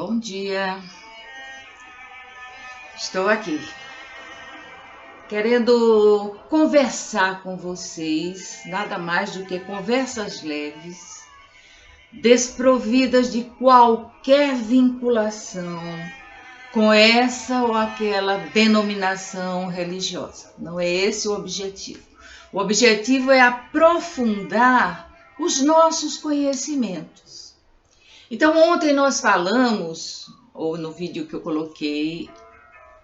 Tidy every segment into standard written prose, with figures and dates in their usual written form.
Bom dia, estou aqui querendo conversar com vocês, nada mais do que conversas leves, desprovidas de qualquer vinculação com essa ou aquela denominação religiosa. Não é esse o objetivo. O objetivo é aprofundar os nossos conhecimentos. Então, ontem nós falamos, ou no vídeo que eu coloquei,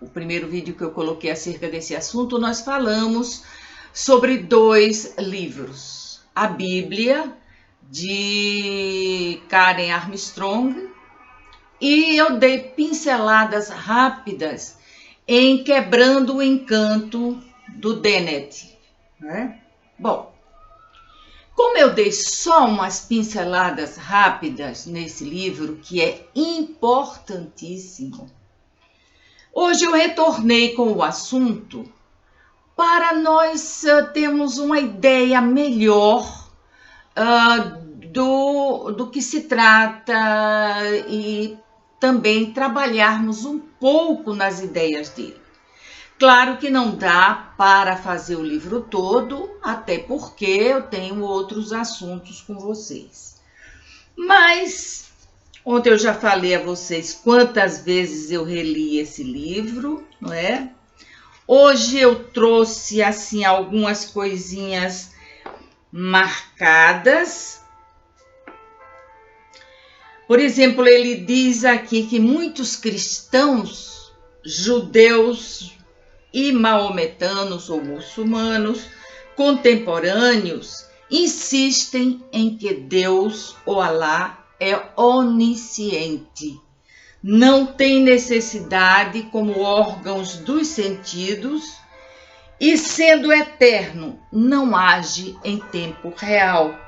o primeiro vídeo que eu coloquei acerca desse assunto, nós falamos sobre 2 livros. A Bíblia, de Karen Armstrong, e eu dei pinceladas rápidas em Quebrando o Encanto, do Dennett, né? Bom, como eu dei só umas pinceladas rápidas nesse livro, que é importantíssimo, hoje eu retornei com o assunto para nós termos uma ideia melhor do que se trata e também trabalharmos um pouco nas ideias dele. Claro que não dá para fazer o livro todo, até porque eu tenho outros assuntos com vocês. Mas ontem eu já falei a vocês quantas vezes eu reli esse livro, não é? Hoje eu trouxe assim algumas coisinhas marcadas. Por exemplo, ele diz aqui que muitos cristãos, judeus e maometanos ou muçulmanos contemporâneos insistem em que Deus ou Alá é onisciente. Não tem necessidade como órgãos dos sentidos e, sendo eterno, não age em tempo real.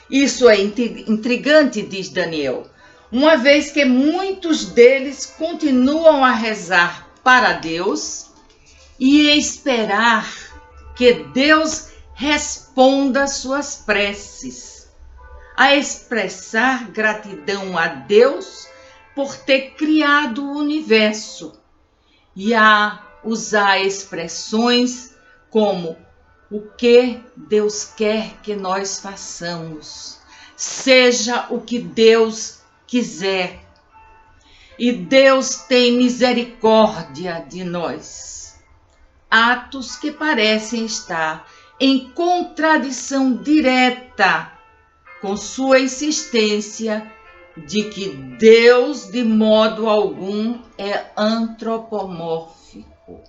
Isso é intrigante, diz Daniel, uma vez que muitos deles continuam a rezar para Deus e esperar que Deus responda suas preces, a expressar gratidão a Deus por ter criado o universo e a usar expressões como o que Deus quer que nós façamos, seja o que Deus quiser. E Deus tem misericórdia de nós. Atos que parecem estar em contradição direta com sua insistência de que Deus, de modo algum, é antropomórfico.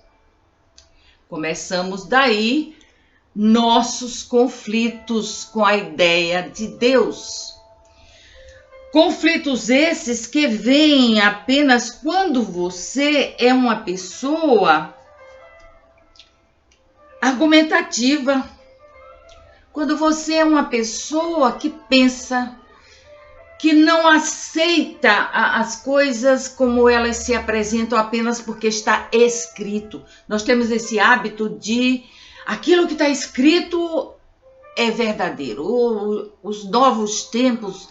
Começamos daí nossos conflitos com a ideia de Deus. Conflitos esses que vêm apenas quando você é uma pessoa argumentativa, quando você é uma pessoa que pensa, que não aceita as coisas como elas se apresentam apenas porque está escrito. Nós temos esse hábito de aquilo que está escrito é verdadeiro. Os novos tempos,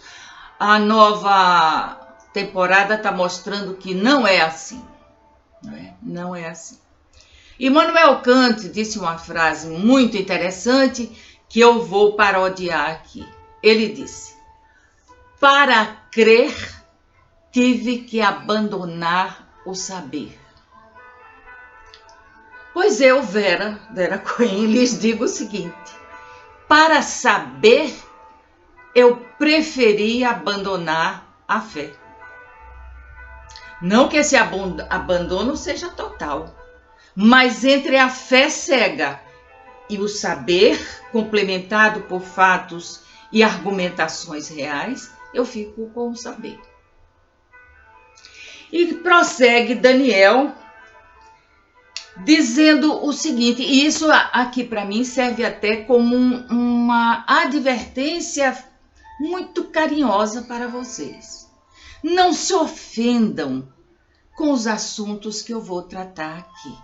a nova temporada está mostrando que não é assim. Não é assim. Immanuel Kant disse uma frase muito interessante que eu vou parodiar aqui. Ele disse: para crer, tive que abandonar o saber. Pois eu, Vera Cohen, lhes digo o seguinte: para saber, eu preferi abandonar a fé. Não que esse abandono seja total, mas entre a fé cega e o saber, complementado por fatos e argumentações reais, eu fico com o saber. E prossegue Daniel dizendo o seguinte, e isso aqui para mim serve até como uma advertência muito carinhosa para vocês. Não se ofendam com os assuntos que eu vou tratar aqui.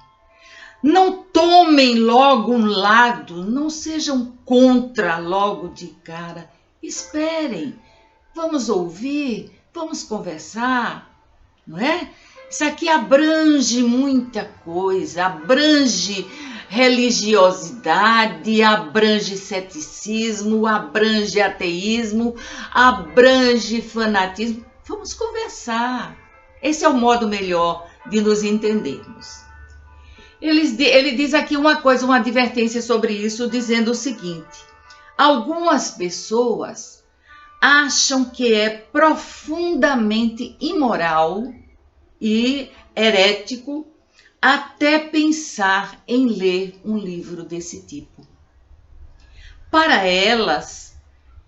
Não tomem logo um lado, não sejam contra logo de cara. Esperem, vamos ouvir, vamos conversar. não é? Isso aqui abrange muita coisa, abrange religiosidade, abrange ceticismo, abrange ateísmo, abrange fanatismo. Vamos conversar. Esse é o modo melhor de nos entendermos. Ele diz aqui uma coisa, uma advertência sobre isso, dizendo o seguinte: algumas pessoas acham que é profundamente imoral e herético até pensar em ler um livro desse tipo. Para elas,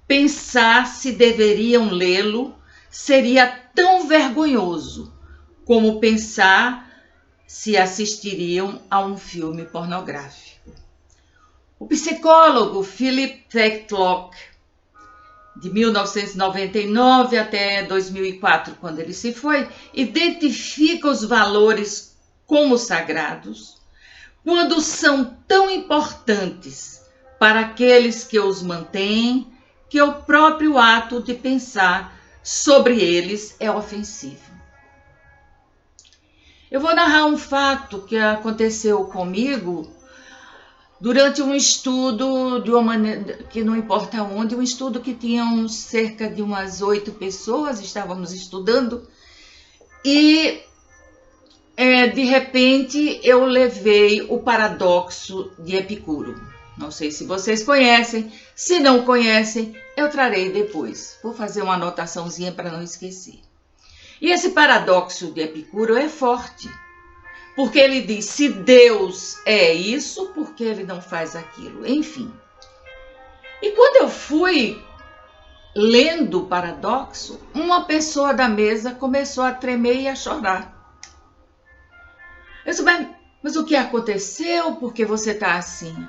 pensar se deveriam lê-lo seria tão vergonhoso como pensar se assistiriam a um filme pornográfico. O psicólogo Philip Tetlock, de 1999 até 2004, quando ele se foi, identifica os valores como sagrados quando são tão importantes para aqueles que os mantêm que o próprio ato de pensar sobre eles é ofensivo. Eu vou narrar um fato que aconteceu comigo durante um estudo, de uma maneira que não importa onde, um estudo que tinham cerca de umas 8 pessoas, estávamos estudando, e de repente eu levei o paradoxo de Epicuro. Não sei se vocês conhecem, se não conhecem, eu trarei depois. Vou fazer uma anotaçãozinha para não esquecer. E esse paradoxo de Epicuro é forte, porque ele diz, se Deus é isso, por que ele não faz aquilo? Enfim. E quando eu fui lendo o paradoxo, uma pessoa da mesa começou a tremer e a chorar. Eu disse, mas o que aconteceu? Por que você está assim?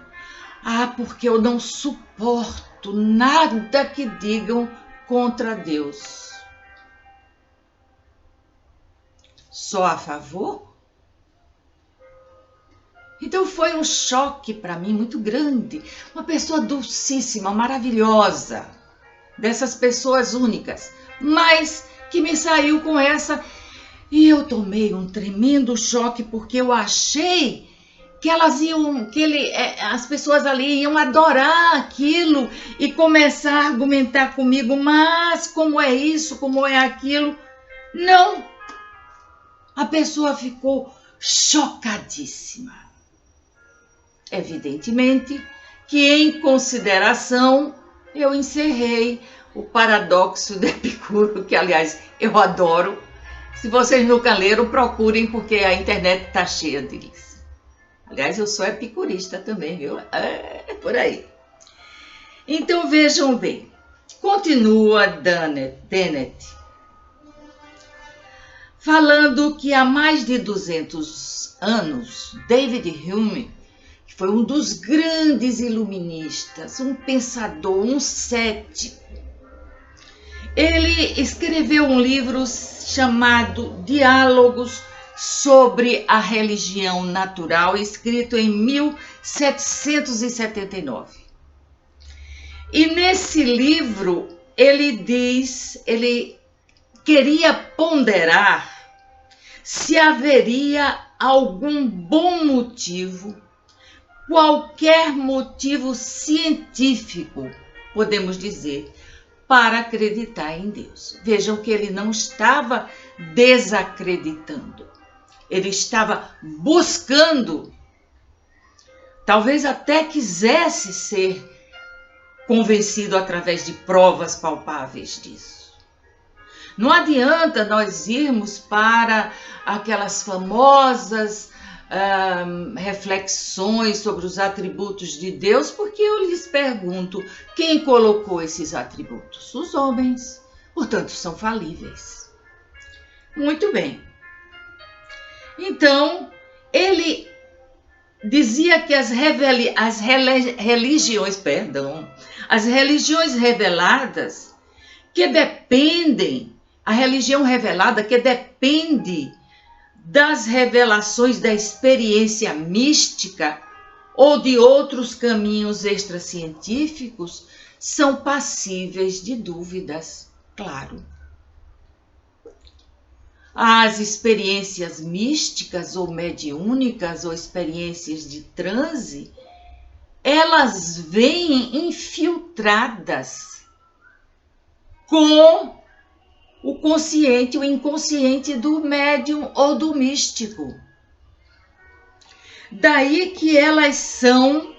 Ah, porque eu não suporto nada que digam contra Deus. Só a favor? Então foi um choque para mim muito grande. Uma pessoa dulcíssima, maravilhosa, dessas pessoas únicas, mas que me saiu com essa. E eu tomei um tremendo choque porque eu achei que as pessoas ali iam adorar aquilo e começar a argumentar comigo, mas como é isso, como é aquilo? Não! A pessoa ficou chocadíssima. Evidentemente que, em consideração, eu encerrei o paradoxo de Epicuro, que, aliás, eu adoro. Se vocês nunca leram, procurem, porque a internet está cheia deles. Aliás, eu sou epicurista também, viu? É por aí. Então, vejam bem. Continua Dennett, falando que há mais de 200 anos, David Hume, que foi um dos grandes iluministas, um pensador, um cético, ele escreveu um livro chamado Diálogos sobre a Religião Natural, escrito em 1779. E nesse livro ele queria ponderar se haveria algum bom motivo, qualquer motivo científico, podemos dizer, para acreditar em Deus. Vejam que ele não estava desacreditando. Ele estava buscando, talvez até quisesse ser convencido através de provas palpáveis disso. Não adianta nós irmos para aquelas famosas reflexões sobre os atributos de Deus, porque eu lhes pergunto, quem colocou esses atributos? Os homens, portanto, são falíveis. Muito bem. Então, ele dizia que as religiões reveladas, que dependem, a religião revelada que depende das revelações da experiência mística ou de outros caminhos extracientíficos, são passíveis de dúvidas, claro. as experiências místicas ou mediúnicas ou experiências de transe, elas vêm infiltradas com o consciente, o inconsciente do médium ou do místico. Daí que elas são,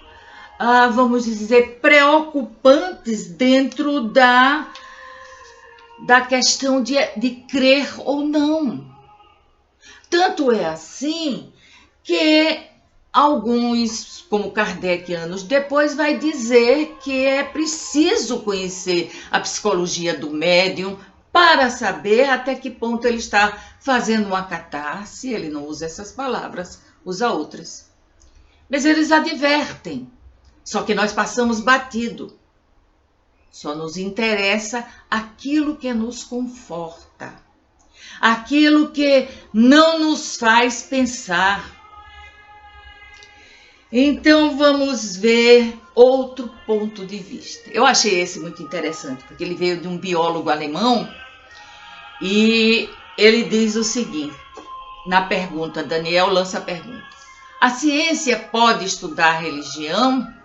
vamos dizer, preocupantes dentro da questão de crer ou não. Tanto é assim que alguns, como Kardec, anos depois, vai dizer que é preciso conhecer a psicologia do médium para saber até que ponto ele está fazendo uma catarse. Ele não usa essas palavras, usa outras. Mas eles advertem, só que nós passamos batido. Só nos interessa aquilo que nos conforta, aquilo que não nos faz pensar. Então vamos ver outro ponto de vista. Eu achei esse muito interessante, porque ele veio de um biólogo alemão e ele diz o seguinte, na pergunta, Daniel lança a pergunta: a ciência pode estudar a religião?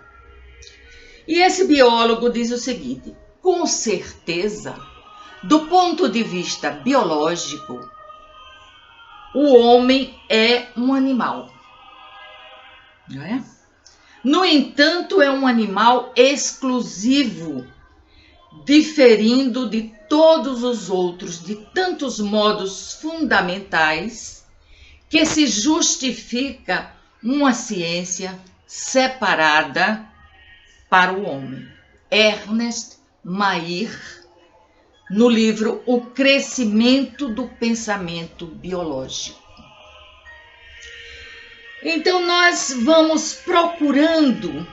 E esse biólogo diz o seguinte: com certeza, do ponto de vista biológico, o homem é um animal, não é? No entanto, é um animal exclusivo, diferindo de todos os outros de tantos modos fundamentais que se justifica uma ciência separada para o homem. Ernest Mayr, no livro O Crescimento do Pensamento Biológico. Então nós vamos procurando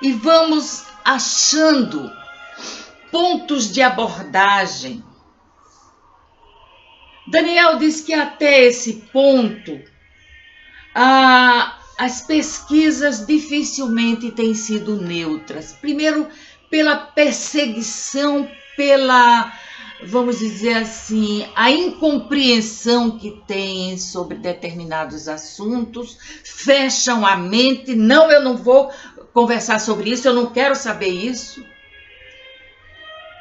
e vamos achando pontos de abordagem. Daniel diz que até esse ponto as pesquisas dificilmente têm sido neutras. Primeiro, pela perseguição, pela, vamos dizer assim, a incompreensão que têm sobre determinados assuntos, fecham a mente. Não, eu não vou conversar sobre isso, eu não quero saber isso.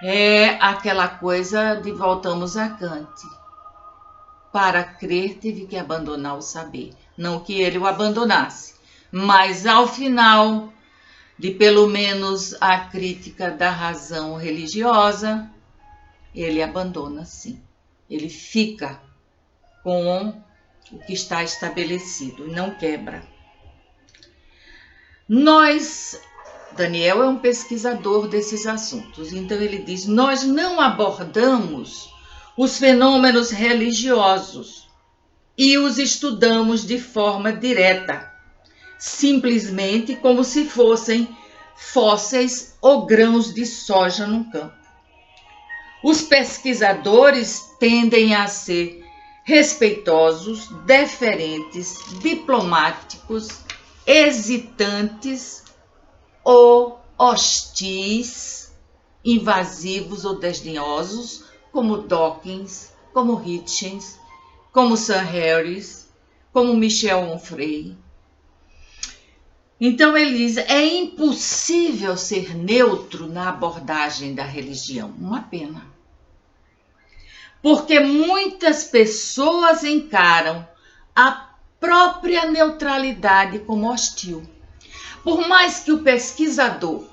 É aquela coisa de voltamos a Kant. Para crer, teve que abandonar o saber. Não que ele o abandonasse, mas ao final de pelo menos a crítica da razão religiosa, ele abandona sim. Ele fica com o que está estabelecido, não quebra. Daniel é um pesquisador desses assuntos, então ele diz, nós não abordamos os fenômenos religiosos e os estudamos de forma direta, simplesmente como se fossem fósseis ou grãos de soja num campo. Os pesquisadores tendem a ser respeitosos, deferentes, diplomáticos, hesitantes ou hostis, invasivos ou desdenhosos, como Dawkins, como Hitchens, como Sam Harris, como Michel Onfray. Então ele diz, é impossível ser neutro na abordagem da religião. Uma pena. Porque muitas pessoas encaram a própria neutralidade como hostil. Por mais que o pesquisador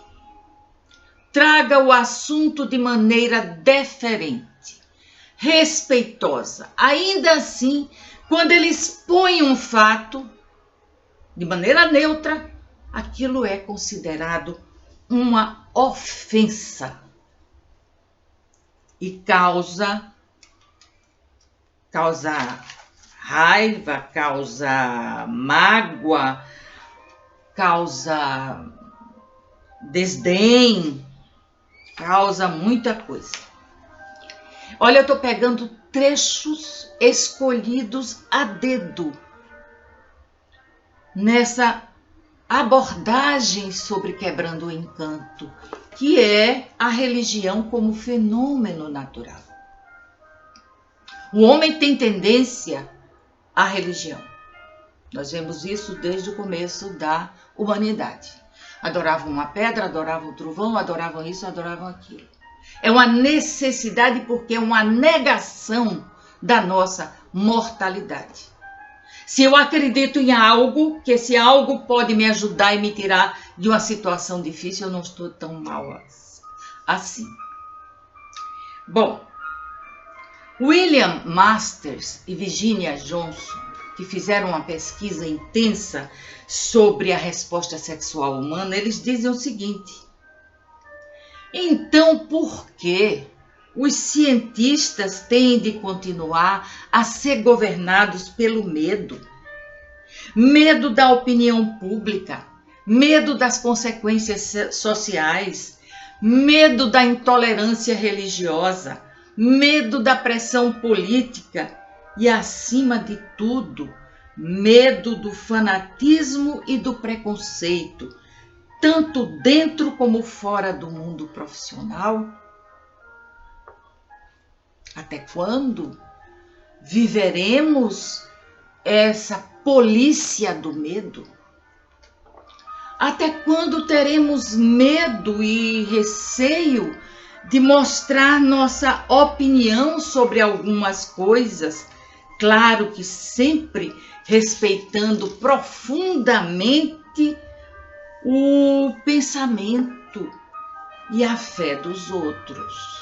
traga o assunto de maneira deferente, respeitosa, ainda assim, quando ele expõe um fato de maneira neutra, aquilo é considerado uma ofensa e causa raiva, causa mágoa, causa desdém, causa muita coisa. Olha, eu estou pegando trechos escolhidos a dedo nessa abordagem sobre quebrando o encanto, que é a religião como fenômeno natural. O homem tem tendência à religião. Nós vemos isso desde o começo da humanidade. Adoravam uma pedra, adoravam o trovão, adoravam isso, adoravam aquilo. É uma necessidade porque é uma negação da nossa mortalidade. Se eu acredito em algo, que esse algo pode me ajudar e me tirar de uma situação difícil, eu não estou tão mal assim. Bom, William Masters e Virginia Johnson, que fizeram uma pesquisa intensa sobre a resposta sexual humana, eles dizem o seguinte: então por que os cientistas têm de continuar a ser governados pelo medo? Medo da opinião pública, medo das consequências sociais, medo da intolerância religiosa, medo da pressão política e, acima de tudo, medo do fanatismo e do preconceito, tanto dentro como fora do mundo profissional? Até quando viveremos essa polícia do medo? Até quando teremos medo e receio de mostrar nossa opinião sobre algumas coisas? Claro que sempre respeitando profundamente o pensamento e a fé dos outros.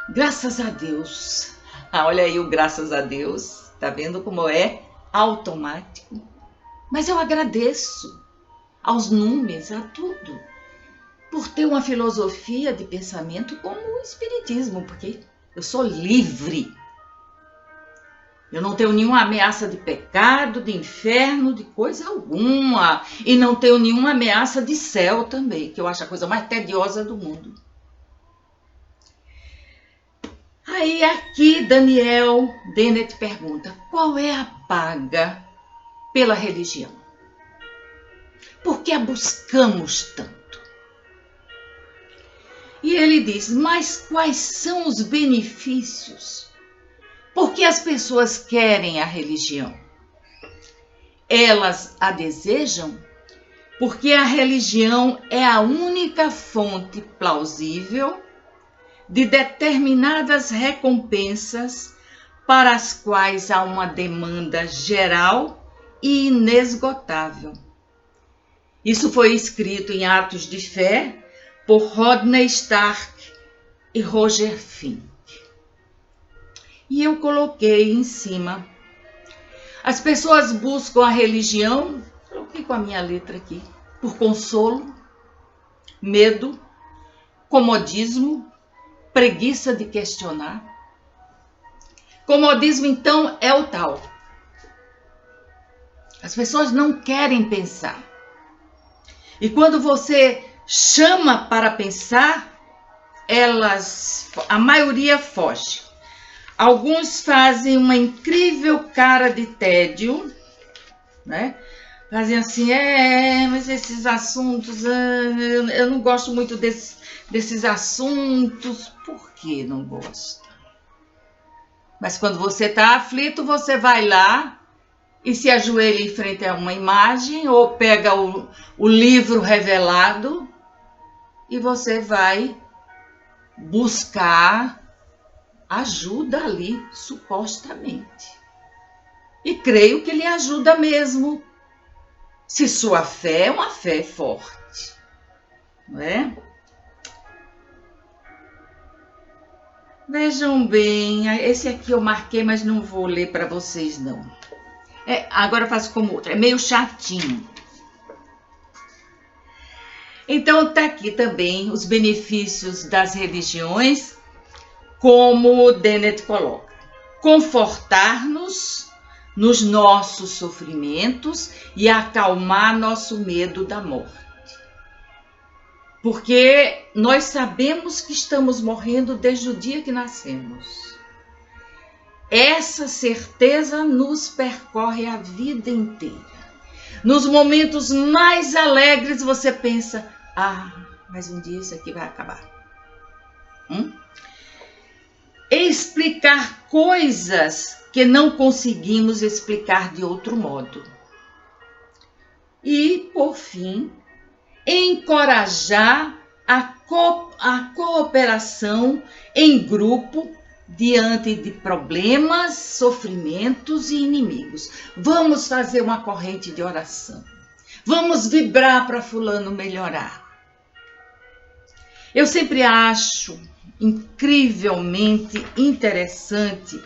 Graças a Deus. Olha aí o graças a Deus. Tá vendo como é automático? Mas eu agradeço aos números, a tudo, por ter uma filosofia de pensamento como o Espiritismo, porque eu sou livre. Eu não tenho nenhuma ameaça de pecado, de inferno, de coisa alguma. E não tenho nenhuma ameaça de céu também, que eu acho a coisa mais tediosa do mundo. Aí aqui Daniel Dennett pergunta: qual é a paga pela religião? Por que a buscamos tanto? E ele diz: mas quais são os benefícios? Por que as pessoas querem a religião? Elas a desejam porque a religião é a única fonte plausível de determinadas recompensas para as quais há uma demanda geral e inesgotável. Isso foi escrito em Atos de Fé por Rodney Stark e Roger Fink. E eu coloquei em cima: as pessoas buscam a religião, coloquei com a minha letra aqui, por consolo, medo, comodismo, preguiça de questionar. Comodismo, então, é o tal: as pessoas não querem pensar. E quando você chama para pensar, a maioria foge. Alguns fazem uma incrível cara de tédio, né? Fazem assim: mas esses assuntos, eu não gosto muito desses assuntos. Por que não gosta? Mas quando você está aflito, você vai lá e se ajoelha em frente a uma imagem ou pega o livro revelado e você vai buscar ajuda ali, supostamente. E creio que lhe ajuda mesmo, se sua fé é uma fé forte, não é? Vejam bem, esse aqui eu marquei, mas não vou ler para vocês, não. Agora eu faço como outro, é meio chatinho. Então, tá aqui também os benefícios das religiões, como o Dennett coloca: confortar-nos nos nossos sofrimentos e acalmar nosso medo da morte. Porque nós sabemos que estamos morrendo desde o dia que nascemos. Essa certeza nos percorre a vida inteira. Nos momentos mais alegres você pensa: mas um dia isso aqui vai acabar. E explicar coisas que não conseguimos explicar de outro modo. E, por fim, encorajar a cooperação em grupo diante de problemas, sofrimentos e inimigos. Vamos fazer uma corrente de oração. Vamos vibrar para fulano melhorar. Eu sempre acho incrivelmente interessante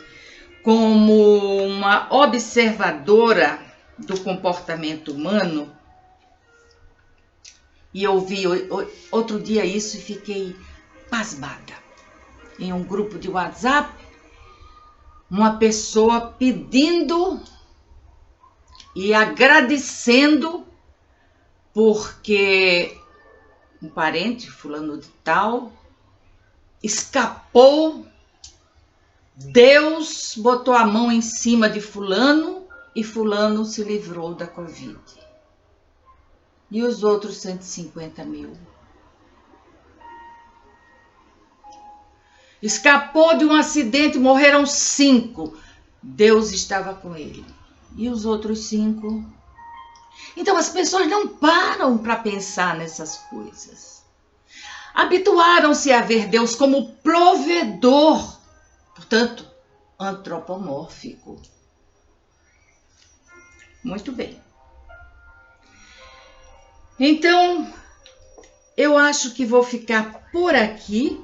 como uma observadora do comportamento humano, e eu vi outro dia isso e fiquei pasmada. Em um grupo de WhatsApp, uma pessoa pedindo e agradecendo porque um parente, fulano de tal, escapou, Deus botou a mão em cima de fulano e fulano se livrou da Covid. E os outros 150 mil? Escapou de um acidente, morreram 5. Deus estava com ele. E os outros 5? Então as pessoas não param para pensar nessas coisas. Habituaram-se a ver Deus como provedor, portanto, antropomórfico. Muito bem. Então, eu acho que vou ficar por aqui.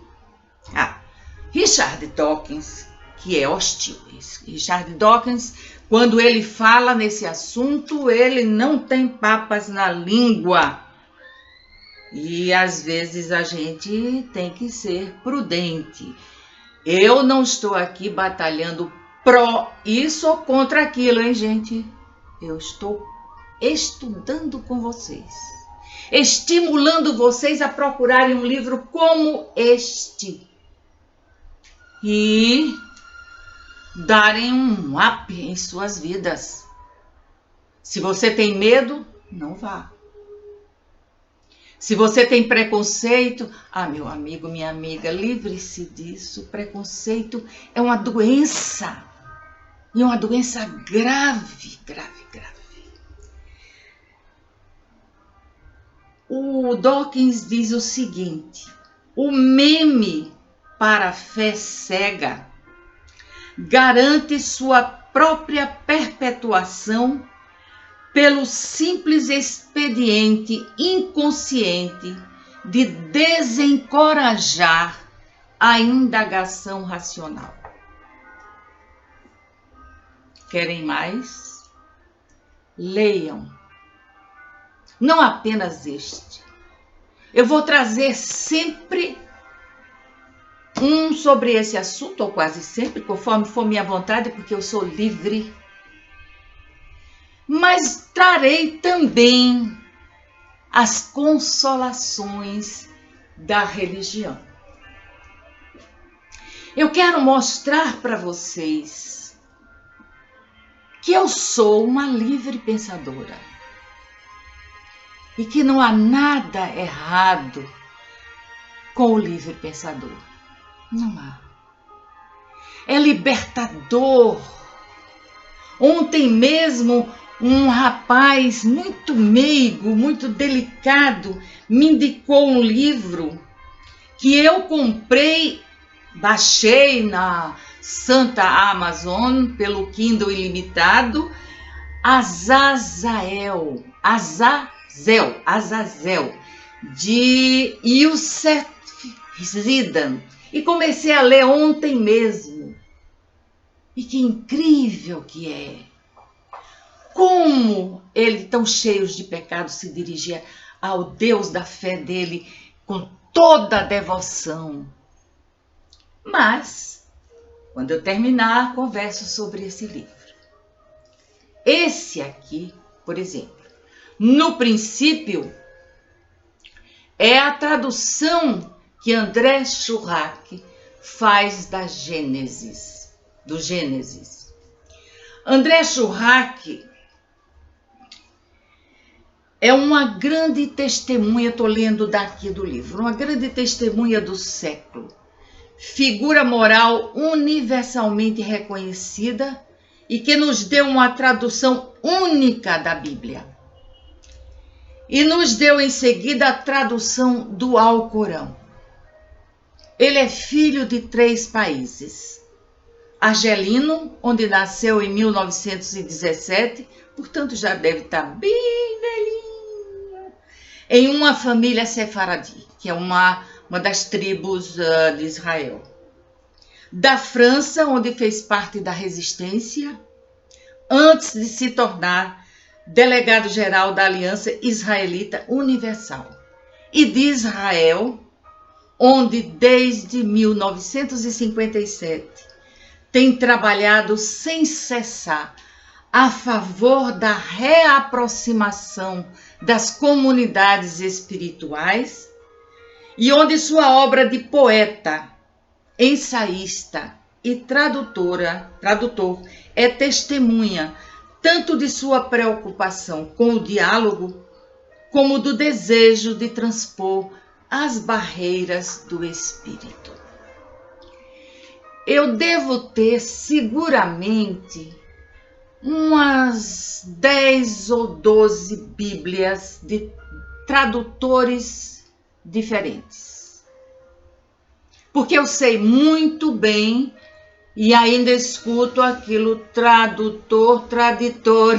Richard Dawkins, que é hostil. Richard Dawkins, quando ele fala nesse assunto, ele não tem papas na língua. E às vezes a gente tem que ser prudente. Eu não estou aqui batalhando pró isso ou contra aquilo, hein, gente? Eu estou estudando com vocês, estimulando vocês a procurarem um livro como este e darem um up em suas vidas. Se você tem medo, não vá. Se você tem preconceito, meu amigo, minha amiga, livre-se disso. Preconceito é uma doença. E uma doença grave, grave, grave. O Dawkins diz o seguinte: o meme para a fé cega garante sua própria perpetuação pelo simples expediente inconsciente de desencorajar a indagação racional. Querem mais? Leiam. Não apenas este. Eu vou trazer sempre um sobre esse assunto, ou quase sempre, conforme for minha vontade, porque eu sou livre. Mas trarei também as consolações da religião. Eu quero mostrar para vocês que eu sou uma livre pensadora e que não há nada errado com o livre pensador. Não há. É libertador. Ontem mesmo, um rapaz muito meigo, muito delicado, me indicou um livro que eu comprei, baixei na Santa Amazon pelo Kindle ilimitado, Azazel, de Yusef Zidan. E comecei a ler ontem mesmo. E que incrível que é! Como ele, tão cheio de pecado, se dirigia ao Deus da fé dele com toda a devoção. Mas, quando eu terminar, converso sobre esse livro. Esse aqui, por exemplo, no princípio, é a tradução que André Schurrack faz da Gênesis, do Gênesis. André Schurrack é uma grande testemunha, estou lendo daqui do livro, uma grande testemunha do século, figura moral universalmente reconhecida e que nos deu uma tradução única da Bíblia. E nos deu em seguida a tradução do Alcorão. Ele é filho de 3 países. Argelino, onde nasceu em 1917, portanto já deve estar bem velhinho, em uma família sefaradi, que é uma das tribos de Israel. Da França, onde fez parte da resistência, antes de se tornar delegado-geral da Aliança Israelita Universal. E de Israel, onde desde 1957 tem trabalhado sem cessar a favor da reaproximação das comunidades espirituais e onde sua obra de poeta, ensaísta e tradutor é testemunha tanto de sua preocupação com o diálogo como do desejo de transpor as barreiras do espírito. Eu devo ter seguramente umas 10 ou 12 Bíblias de tradutores diferentes. Porque eu sei muito bem e ainda escuto aquilo traditor.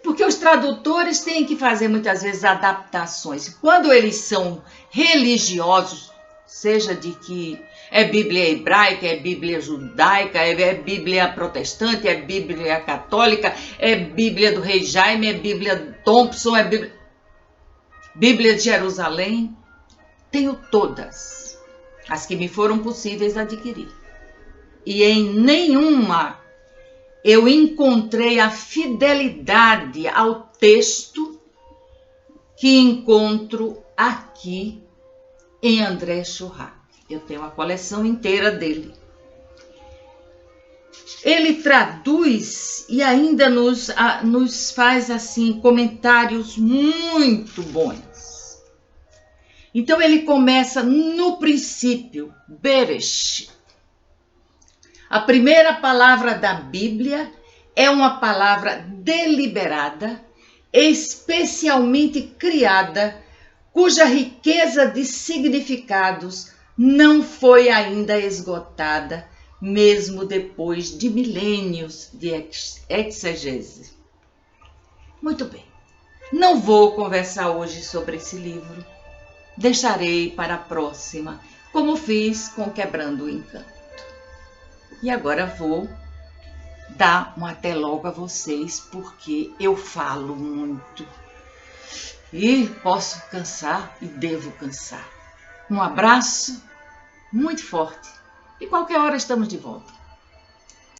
Porque os tradutores têm que fazer muitas vezes adaptações. Quando eles são religiosos, seja de que é Bíblia hebraica, é Bíblia judaica, é Bíblia protestante, é Bíblia católica, é Bíblia do Rei Jaime, é Bíblia Thompson, é Bíblia de Jerusalém. Tenho todas as que me foram possíveis adquirir. E em nenhuma eu encontrei a fidelidade ao texto que encontro aqui em André Churrac. Eu tenho a coleção inteira dele. Ele traduz e ainda nos faz assim comentários muito bons. Então ele começa no princípio, Bereshit. A primeira palavra da Bíblia é uma palavra deliberada, especialmente criada, cuja riqueza de significados não foi ainda esgotada, mesmo depois de milênios de exegese. Muito bem, não vou conversar hoje sobre esse livro. Deixarei para a próxima, como fiz com Quebrando o Encanto. E agora vou dar um até logo a vocês, porque eu falo muito. E posso cansar e devo cansar. Um abraço muito forte e qualquer hora estamos de volta.